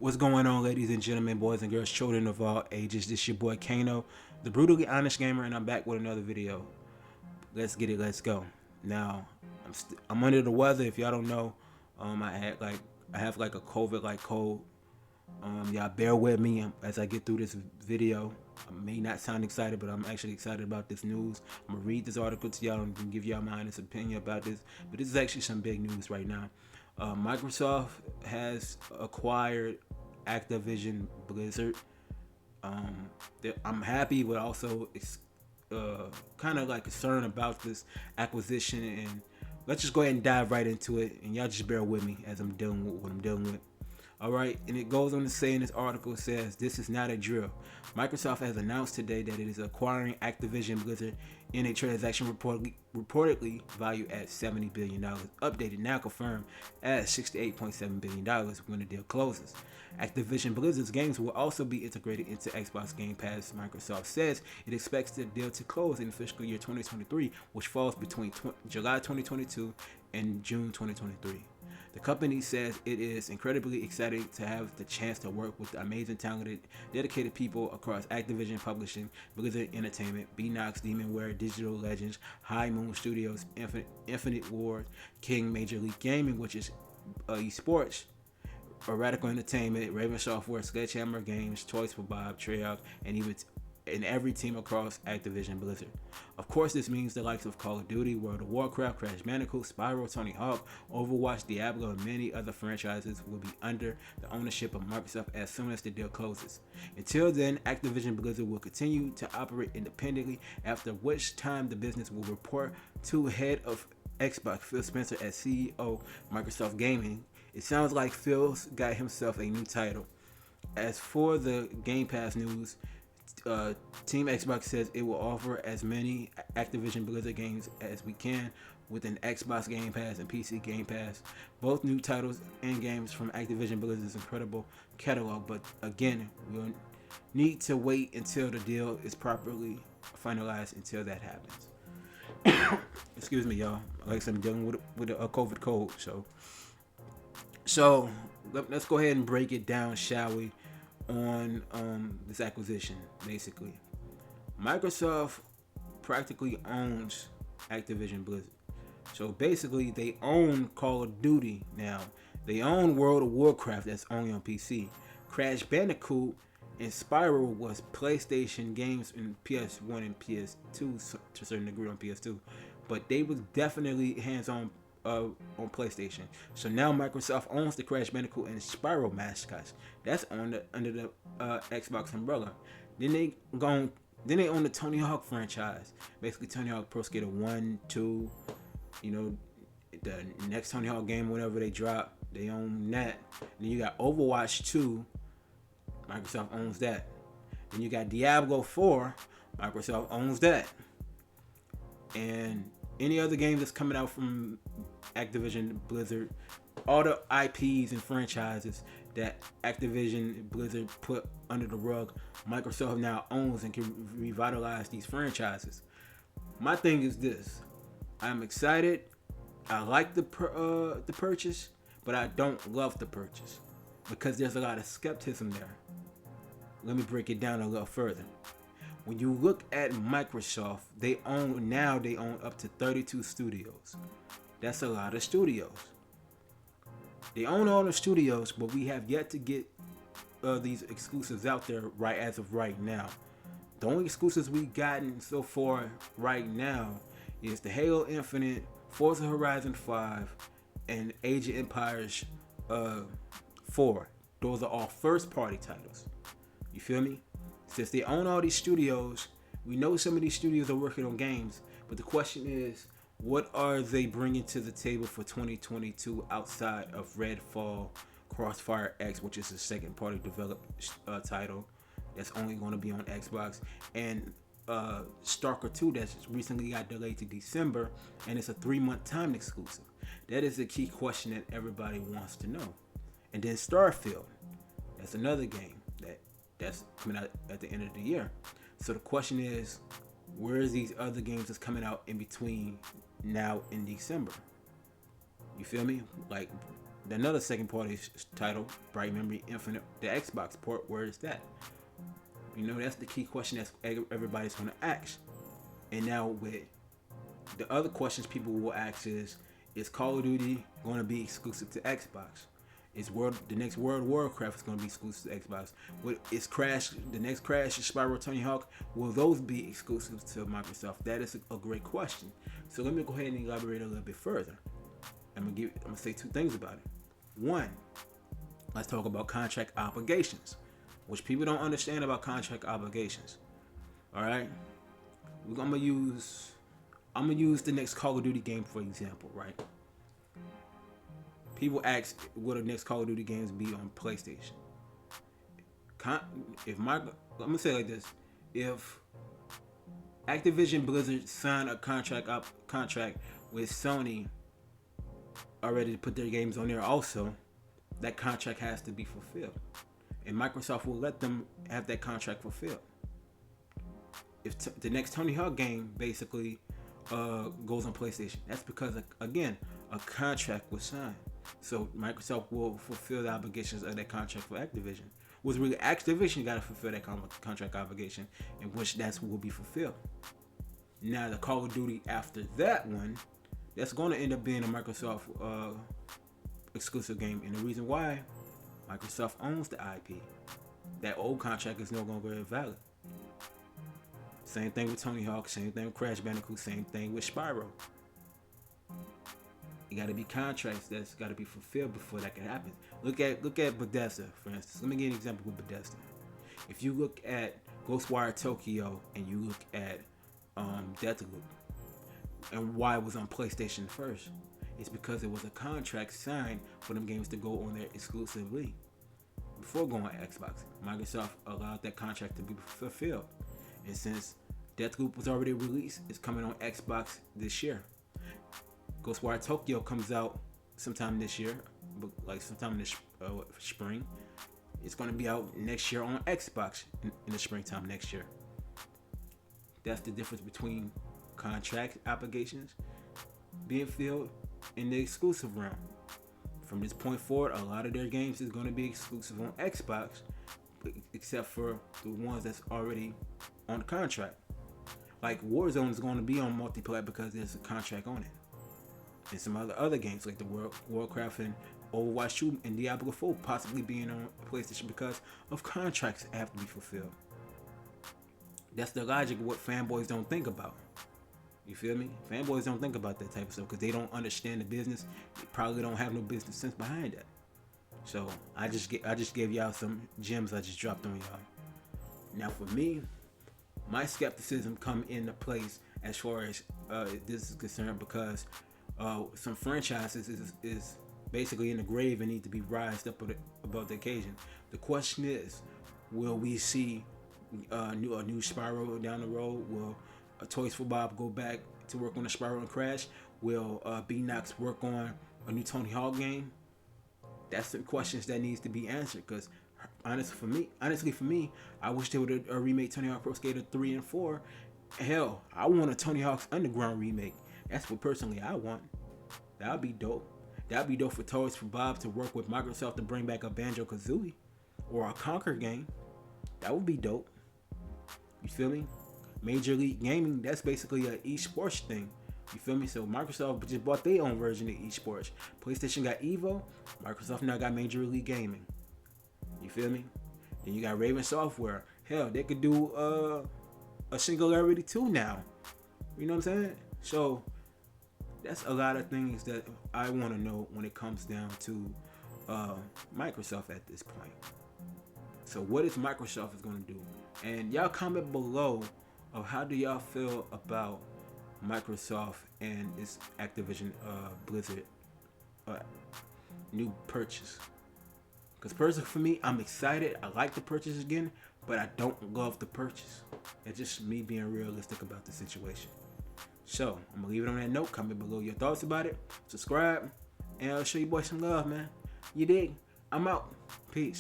What's going on, ladies and gentlemen, boys and girls, children of all ages? This your boy Kano, the brutally honest gamer, and I'm back with another video. Let's get it. Let's go. Now, I'm under the weather. If y'all don't know, I have like a COVID like cold. Y'all bear with me as I get through this video. I may not sound excited, but I'm actually excited about this news. I'm gonna read this article to y'all and give y'all my honest opinion about this. But this is actually some big news right now. Microsoft has acquired Activision Blizzard. I'm happy, but also kind of like concerned about this acquisition. And let's just go ahead and dive right into it. And y'all just bear with me as I'm dealing with what I'm dealing with. All right, and it goes on to say in this article, it says, this is not a drill. Microsoft has announced today that it is acquiring Activision Blizzard in a transaction reportedly valued at $70 billion, updated now confirmed at $68.7 billion when the deal closes. Activision Blizzard's games will also be integrated into Xbox Game Pass. Microsoft says it expects the deal to close in fiscal year 2023, which falls between July 2022 and June 2023. The company says it is incredibly excited to have the chance to work with the amazing, talented, dedicated people across Activision Publishing, Blizzard Entertainment, Beenox, Demonware, Digital Legends, High Moon Studios, Infinite Ward, King, Major League Gaming, which is esports, Radical Entertainment, Raven Software, Sledgehammer Games, Toys for Bob, Treyarch, and even in every team across Activision Blizzard. Of course, this means the likes of Call of Duty, World of Warcraft, Crash Bandicoot, Spyro, Tony Hawk, Overwatch, Diablo, and many other franchises will be under the ownership of Microsoft as soon as the deal closes. Until then, Activision Blizzard will continue to operate independently, after which time the business will report to head of Xbox, Phil Spencer, as CEO Microsoft Gaming. It sounds like Phil's got himself a new title. As for the Game Pass news, Team Xbox says it will offer as many Activision Blizzard games as we can within Xbox Game Pass and PC Game Pass. Both new titles and games from Activision Blizzard's incredible catalog, but again, we'll need to wait until the deal is properly finalized until that happens. Excuse me, y'all. Like I said, I'm dealing with a COVID cold, so let's go ahead and break it down, shall we? On this acquisition. Basically, Microsoft practically owns Activision Blizzard. So basically, they own Call of Duty now. They own World of Warcraft, that's only on PC. Crash Bandicoot and Spyro was PlayStation games in PS1 and PS2 to a certain degree on PS2, but they was definitely hands-on on PlayStation. So now Microsoft owns the Crash Bandicoot and Spyro mascots. That's under the Xbox umbrella. Then they own the Tony Hawk franchise. Basically, Tony Hawk Pro Skater 1, 2. You know, the next Tony Hawk game, whenever they drop, they own that. Then you got Overwatch 2. Microsoft owns that. Then you got Diablo 4. Microsoft owns that. And any other game that's coming out from Activision Blizzard, all the IPs and franchises that Activision Blizzard put under the rug, Microsoft now owns and can revitalize these franchises. My thing is this: I'm excited. I like the purchase, but I don't love the purchase because there's a lot of skepticism there. Let me break it down a little further. When you look at Microsoft, they own up to 32 studios. That's a lot of studios. They own all the studios, but we have yet to get these exclusives out there right as of right now. The only exclusives we've gotten so far right now is the Halo Infinite, Forza Horizon 5, and Age of Empires 4. Those are all first-party titles. You feel me? Since they own all these studios, we know some of these studios are working on games, but the question is, what are they bringing to the table for 2022 outside of Redfall, Crossfire X, which is a second-party developed title that's only going to be on Xbox, and Stalker 2 that's recently got delayed to December, and it's a 3-month time exclusive. That is the key question that everybody wants to know. And then Starfield, that's another game that's coming out at the end of the year. So the question is, where's these other games that's coming out in between now and December? You feel me? Like, another second party title, Bright Memory Infinite, the Xbox port, where is that? That's the key question that everybody's going to ask. And now with the other questions people will ask is Call of Duty going to be exclusive to Xbox? The next World of Warcraft is going to be exclusive to Xbox? The next Crash, Spyro, Tony Hawk, will those be exclusive to Microsoft? That is a great question. So let me go ahead and elaborate a little bit further. I'm gonna say two things about it. One, let's talk about contract obligations, which people don't understand about contract obligations. All right, I'm gonna use the next Call of Duty game for example, right? People ask, will the next Call of Duty games be on PlayStation? I'm gonna say it like this: if Activision Blizzard signed a contract with Sony already to put their games on there, also, that contract has to be fulfilled, and Microsoft will let them have that contract fulfilled. If the next Tony Hawk game basically goes on PlayStation, that's because again a contract was signed. So Microsoft will fulfill the obligations of that contract for Activision. Was really Activision got to fulfill that contract obligation, in which that will be fulfilled. Now the Call of Duty after that one, that's going to end up being a Microsoft exclusive game, and the reason why, Microsoft owns the IP. That old contract is no longer valid. Same thing with Tony Hawk, same thing with Crash Bandicoot, same thing with Spyro. It got to be contracts that's got to be fulfilled before that can happen. Look at Bethesda, for instance. Let me give you an example with Bethesda. If you look at Ghostwire Tokyo and you look at Deathloop, and why it was on PlayStation first, it's because it was a contract signed for them games to go on there exclusively before going on Xbox. Microsoft allowed that contract to be fulfilled, and since Deathloop was already released, it's coming on Xbox this year. Ghostwire Tokyo comes out sometime this year, like sometime in the spring. It's going to be out next year on Xbox in the springtime next year. That's the difference between contract obligations being filled in the exclusive realm. From this point forward, a lot of their games is going to be exclusive on Xbox, except for the ones that's already on the contract. Like Warzone is going to be on multiplayer because there's a contract on it. And some other games like the Warcraft and Overwatch 2 and Diablo 4 possibly being on PlayStation because of contracts that have to be fulfilled. That's the logic of what fanboys don't think about. You feel me? Fanboys don't think about that type of stuff because they don't understand the business. They probably don't have no business sense behind that. So I just gave y'all some gems I just dropped on y'all. Now for me, my skepticism come into place as far as this is concerned because some franchises is basically in the grave and need to be raised up above the occasion. The question is, will we see a new Spyro down the road? Will Toys for Bob go back to work on the Spyro and Crash? Will B-Nox work on a new Tony Hawk game? That's the questions that needs to be answered. Because honestly for me, I wish they would have remade Tony Hawk Pro Skater 3 and 4. Hell, I want a Tony Hawk's Underground remake. That's what personally I want. That'd be dope. That'd be dope for Toys for Bob to work with Microsoft to bring back a Banjo-Kazooie or a Conquer game. That would be dope. You feel me? Major League Gaming, that's basically an esports thing. You feel me? So Microsoft just bought their own version of esports. PlayStation got Evo. Microsoft now got Major League Gaming. You feel me? Then you got Raven Software. Hell, they could do a Singularity 2 now. You know what I'm saying? So that's a lot of things that I want to know when it comes down to Microsoft at this point. So what is Microsoft is going to do? And y'all comment below of how do y'all feel about Microsoft and its Activision Blizzard new purchase. Because personally for me, I'm excited. I like the purchase again, but I don't love the purchase. It's just me being realistic about the situation. So I'm gonna leave it on that note. Comment below your thoughts about it. Subscribe, and I'll show you boys some love, man. You dig? I'm out. Peace.